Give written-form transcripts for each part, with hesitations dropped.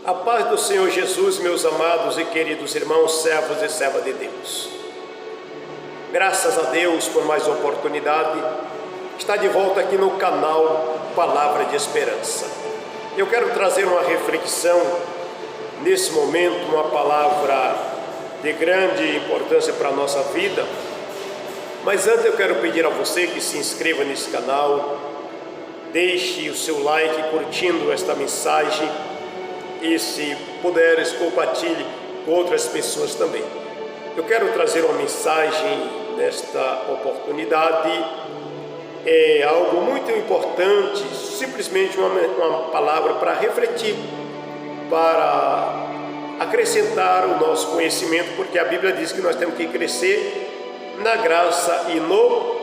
A paz do Senhor Jesus, meus amados e queridos irmãos, servos e servas de Deus. Graças a Deus por mais uma oportunidade, está de volta aqui no canal Palavra de Esperança. Eu quero trazer uma reflexão nesse momento, uma palavra de grande importância para a nossa vida. Mas antes eu quero pedir a você que se inscreva nesse canal, deixe o seu like curtindo esta mensagem e, se puderes, compartilhe com outras pessoas também. Eu quero trazer uma mensagem nesta oportunidade, é algo muito importante, simplesmente uma palavra para refletir, para acrescentar o nosso conhecimento, porque a Bíblia diz que nós temos que crescer na graça e no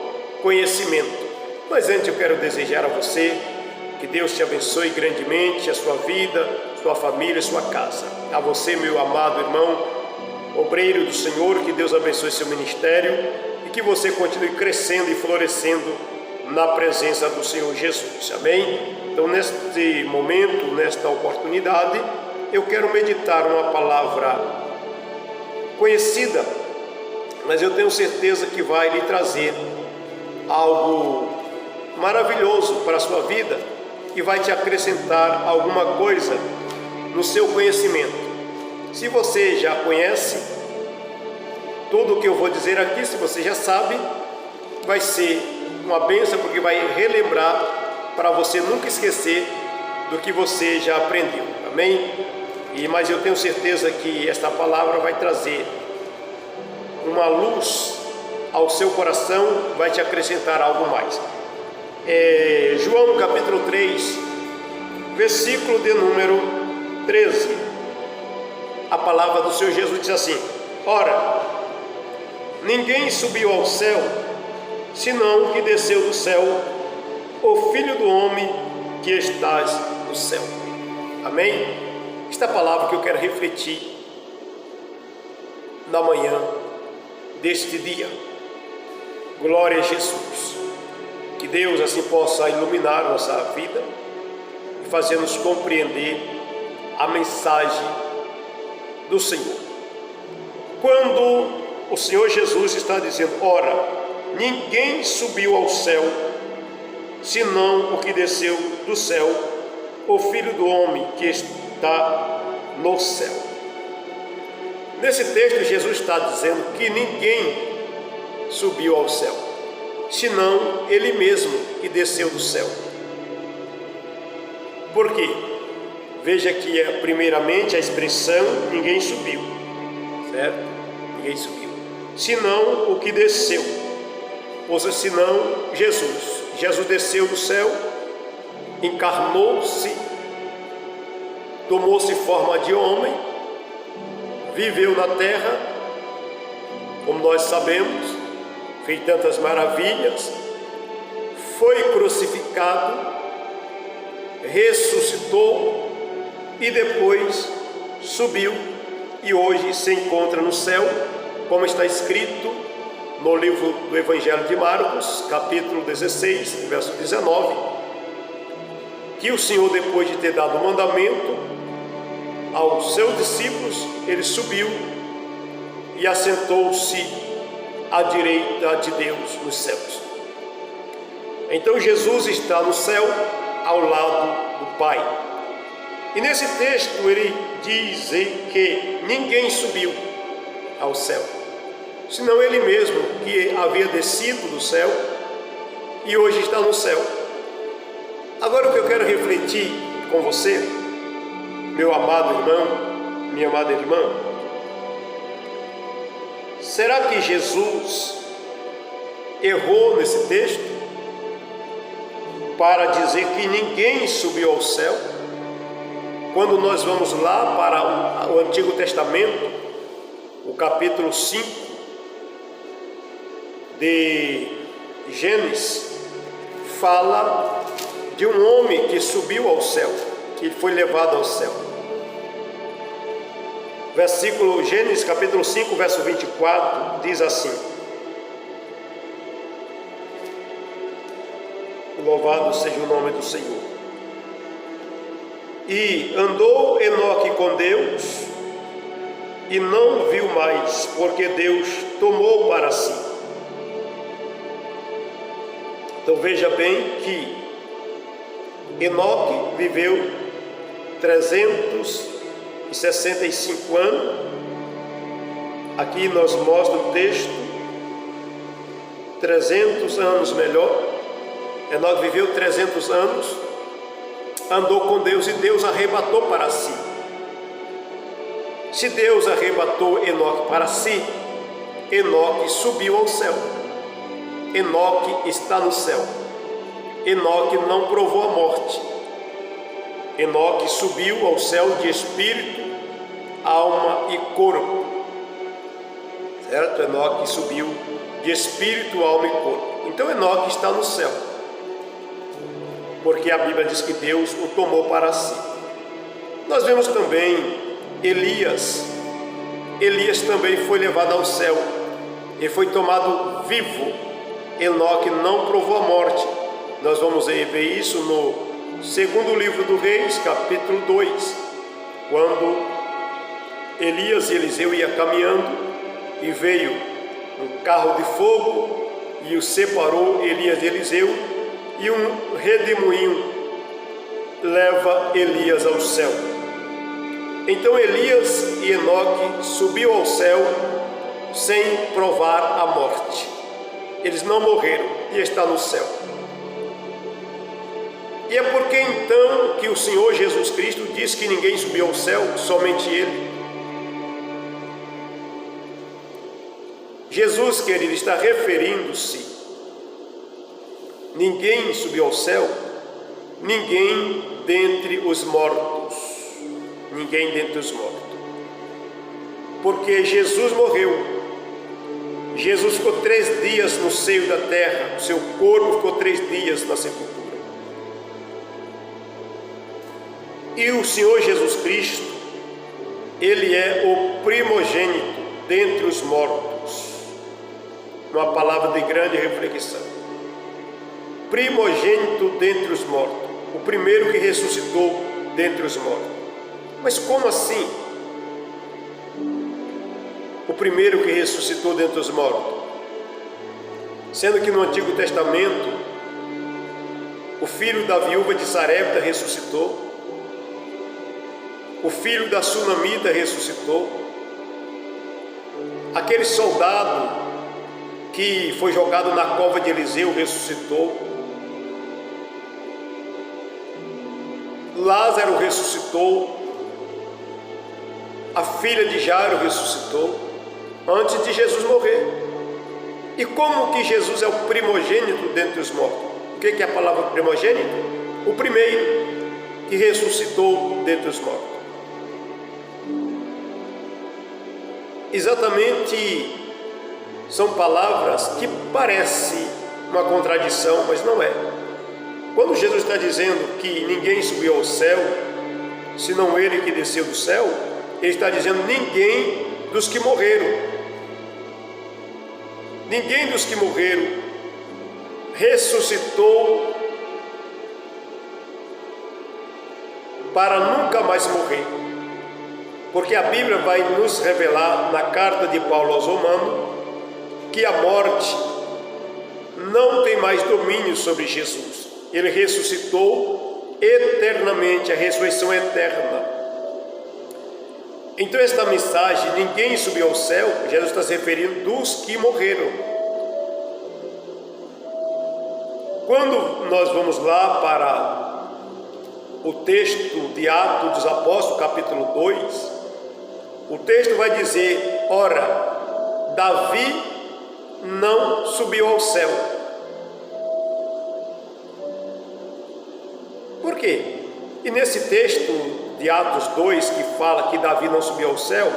conhecimento. Mas antes eu quero desejar a você que Deus te abençoe grandemente, a sua vida, sua família, sua casa. A você, meu amado irmão, obreiro do Senhor, que Deus abençoe seu ministério e que você continue crescendo e florescendo na presença do Senhor Jesus. Amém? Então, neste momento, nesta oportunidade, eu quero meditar uma palavra conhecida, mas eu tenho certeza que vai lhe trazer algo maravilhoso para a sua vida e vai te acrescentar alguma coisa no seu conhecimento. Se você já conhece tudo o que eu vou dizer aqui, se você já sabe, vai ser uma bênção, porque vai relembrar para você nunca esquecer do que você já aprendeu. Amém? Mas eu tenho certeza que esta palavra vai trazer uma luz ao seu coração, vai te acrescentar algo mais. João capítulo 3, versículo de número 13. A palavra do Senhor Jesus diz assim: ora, ninguém subiu ao céu, senão o que desceu do céu, o Filho do homem que estás no céu. Amém? Esta palavra que eu quero refletir na manhã deste dia. Glória a Jesus. Que Deus assim possa iluminar nossa vida e fazer-nos compreender a mensagem do Senhor. Quando o Senhor Jesus está dizendo: ora, ninguém subiu ao céu, senão o que desceu do céu, o Filho do homem que está no céu. Nesse texto, Jesus está dizendo que ninguém subiu ao céu, senão Ele mesmo que desceu do céu. Por quê? Veja que primeiramente a expressão ninguém subiu, certo? Ninguém subiu, senão o que desceu, ou seja, senão Jesus. Jesus desceu do céu, encarnou-se, tomou-se forma de homem, viveu na terra, como nós sabemos, fez tantas maravilhas, foi crucificado, ressuscitou e depois subiu e hoje se encontra no céu, como está escrito no livro do Evangelho de Marcos, capítulo 16, verso 19, que o Senhor, depois de ter dado o mandamento aos seus discípulos, ele subiu e assentou-se à direita de Deus nos céus. Então Jesus está no céu ao lado do Pai. E nesse texto ele diz que ninguém subiu ao céu, senão ele mesmo que havia descido do céu e hoje está no céu. Agora o que eu quero refletir com você, meu amado irmão, minha amada irmã, será que Jesus errou nesse texto para dizer que ninguém subiu ao céu? Quando nós vamos lá para o Antigo Testamento, o capítulo 5 de Gênesis, fala de um homem que subiu ao céu, que foi levado ao céu. Gênesis capítulo 5, verso 24, diz assim: louvado seja o nome do Senhor. E andou Enoque com Deus e não viu mais, porque Deus tomou para si. Então veja bem que Enoque viveu 365 anos. Aqui nós mostra o texto, 300 anos melhor. Enoque viveu 300 anos, andou com Deus e Deus arrebatou para si. Se Deus arrebatou Enoque para si, Enoque subiu ao céu. Enoque está no céu. Enoque não provou a morte. Enoque subiu ao céu de espírito, alma e corpo. Certo? Enoque subiu de espírito, alma e corpo. Então Enoque está no céu, porque a Bíblia diz que Deus o tomou para si. Nós vemos também Elias. Elias também foi levado ao céu e foi tomado vivo. Enoque não provou a morte. Nós vamos ver isso no segundo livro do Reis, capítulo 2, quando Elias e Eliseu iam caminhando e veio um carro de fogo e os separou, Elias e Eliseu, e um redemoinho leva Elias ao céu. Então Elias e Enoque subiu ao céu sem provar a morte. Eles não morreram e está no céu. E é porque então que o Senhor Jesus Cristo diz que ninguém subiu ao céu, somente Ele. Jesus, querido, está referindo-se: ninguém subiu ao céu, ninguém dentre os mortos. Ninguém dentre os mortos. Porque Jesus morreu. Jesus ficou 3 dias no seio da terra, o seu corpo ficou 3 dias na sepultura. E o Senhor Jesus Cristo, Ele é o primogênito dentre os mortos. Uma palavra de grande reflexão. Primogênito dentre os mortos, o primeiro que ressuscitou dentre os mortos. Mas como assim? O primeiro que ressuscitou dentre os mortos? Sendo que no Antigo Testamento, o filho da viúva de Sarepta ressuscitou, o filho da Sunamita ressuscitou, aquele soldado que foi jogado na cova de Eliseu ressuscitou, Lázaro ressuscitou, a filha de Jairo ressuscitou antes de Jesus morrer. E como que Jesus é o primogênito dentre os mortos? O que é a palavra primogênito? O primeiro que ressuscitou dentre os mortos. Exatamente, são palavras que parecem uma contradição, mas não é. Quando Jesus está dizendo que ninguém subiu ao céu, senão Ele que desceu do céu, Ele está dizendo ninguém dos que morreram. Ninguém dos que morreram ressuscitou para nunca mais morrer. Porque a Bíblia vai nos revelar na carta de Paulo aos Romanos que a morte não tem mais domínio sobre Jesus. Ele ressuscitou eternamente, a ressurreição é eterna. Então esta mensagem, ninguém subiu ao céu, Jesus está se referindo dos que morreram. Quando nós vamos lá para o texto de Atos dos Apóstolos, capítulo 2, o texto vai dizer: ora, Davi não subiu ao céu. Por quê? E nesse texto de Atos 2, que fala que Davi não subiu ao céu,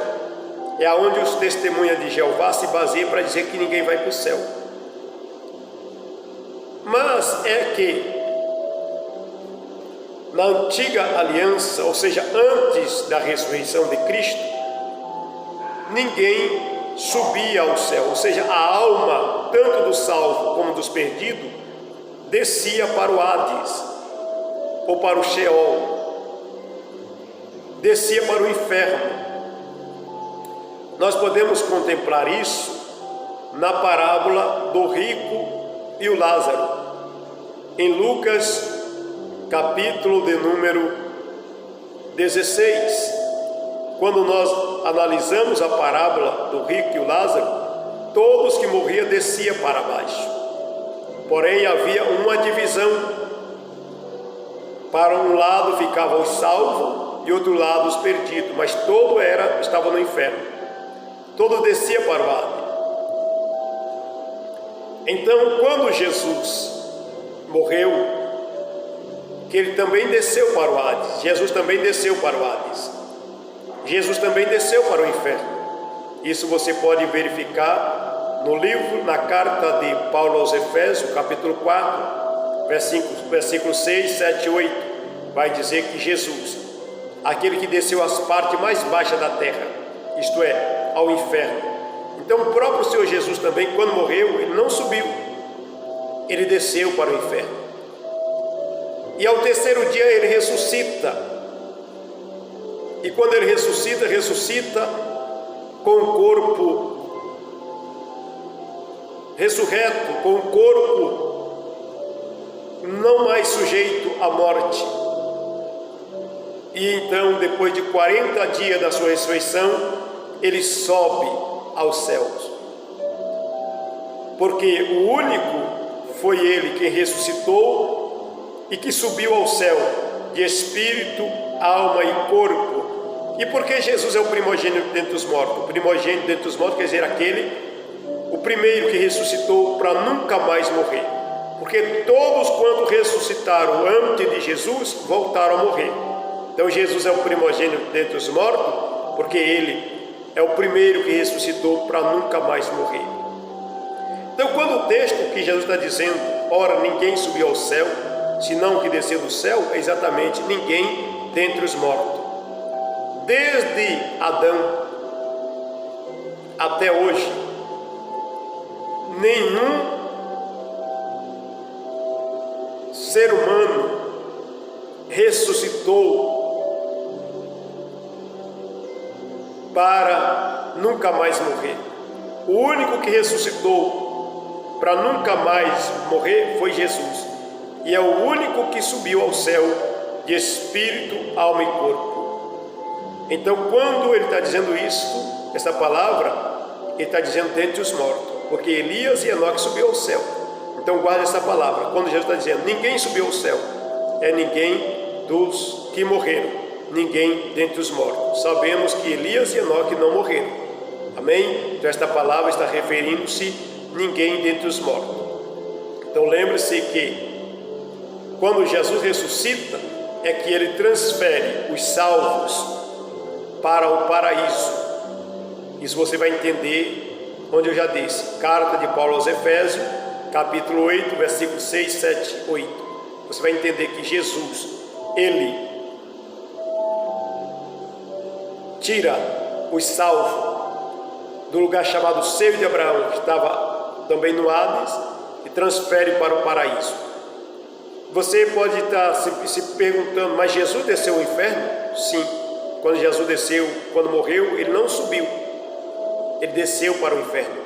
é aonde os testemunhas de Jeová se baseiam para dizer que ninguém vai para o céu. Mas é que na antiga aliança, ou seja, antes da ressurreição de Cristo, ninguém subia ao céu, ou seja, a alma, tanto do salvo como dos perdidos, descia para o Hades, ou para o Sheol. descia para o inferno. Nós podemos contemplar isso na parábola do rico e o Lázaro, em Lucas, capítulo de número 16. Quando nós analisamos a parábola do rico e o Lázaro, todos que morriam desciam para baixo. Porém, havia uma divisão. Para um lado ficavam os salvos e outro lado os perdidos, mas todo estava no inferno. Todo descia para o Hades. Então, quando Jesus morreu, que ele também desceu para o Hades, Jesus também desceu para o Hades, Jesus também desceu para o inferno. Isso você pode verificar no livro, na carta de Paulo aos Efésios, capítulo 4, versículos 6, 7 e 8, vai dizer que Jesus, aquele que desceu às partes mais baixas da terra, isto é, ao inferno. Então o próprio Senhor Jesus também, quando morreu, ele não subiu, ele desceu para o inferno. E ao terceiro dia ele ressuscita. E quando ele ressuscita com o corpo ressurreto, com o corpo não mais sujeito à morte. E então, depois de 40 dias da sua ressurreição, ele sobe aos céus. Porque o único foi ele quem ressuscitou e que subiu ao céu, de espírito, alma e corpo. E porque Jesus é o primogênito dentre os mortos? O primogênito dentre os mortos quer dizer o primeiro que ressuscitou para nunca mais morrer. Porque todos quanto ressuscitaram antes de Jesus voltaram a morrer. Então Jesus é o primogênito dentre os mortos, porque ele é o primeiro que ressuscitou para nunca mais morrer. Então, quando o texto que Jesus está dizendo, ora, ninguém subiu ao céu, senão que desceu do céu, é exatamente ninguém dentre os mortos. Desde Adão até hoje, nenhum ser humano ressuscitou para nunca mais morrer. O único que ressuscitou para nunca mais morrer foi Jesus, e é o único que subiu ao céu de espírito, alma e corpo. Então, quando ele está dizendo isso, essa palavra, ele está dizendo dentre os mortos, porque Elias e Enoque subiu ao céu. Então guarde essa palavra, quando Jesus está dizendo ninguém subiu ao céu, é ninguém dos que morreram, ninguém dentre os mortos. Sabemos que Elias e Enoque não morreram, amém? Então esta palavra está referindo-se ninguém dentre os mortos. Então lembre-se que quando Jesus ressuscita, é que ele transfere os salvos para o paraíso. Isso você vai entender onde eu já disse, carta de Paulo aos Efésios, capítulo 8, versículos 6, 7, 8. Você vai entender que Jesus, ele tira os salvos do lugar chamado seio de Abraão, que estava também no Hades, e transfere para o paraíso. Você pode estar se perguntando, mas Jesus desceu ao inferno? Sim, quando Jesus desceu, quando morreu, ele não subiu, ele desceu para o inferno.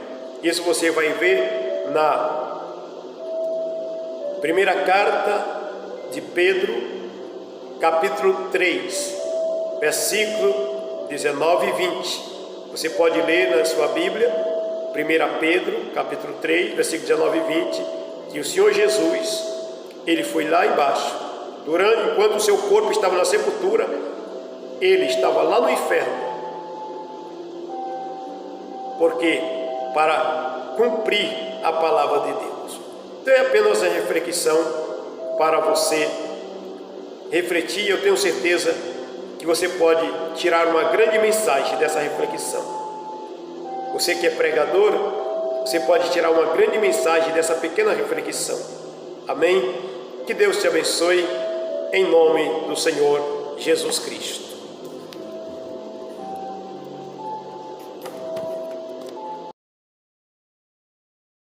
Isso você vai ver na primeira carta de Pedro, capítulo 3, versículo 19 e 20. Você pode ler na sua Bíblia, 1 Pedro, capítulo 3, versículo 19 e 20, que o Senhor Jesus, ele foi lá embaixo, enquanto o seu corpo estava na sepultura, ele estava lá no inferno. Por quê? Para cumprir a palavra de Deus. Então é apenas a reflexão para você refletir. Eu tenho certeza que você pode tirar uma grande mensagem dessa reflexão. Você que é pregador, você pode tirar uma grande mensagem dessa pequena reflexão. Amém? Que Deus te abençoe, em nome do Senhor Jesus Cristo.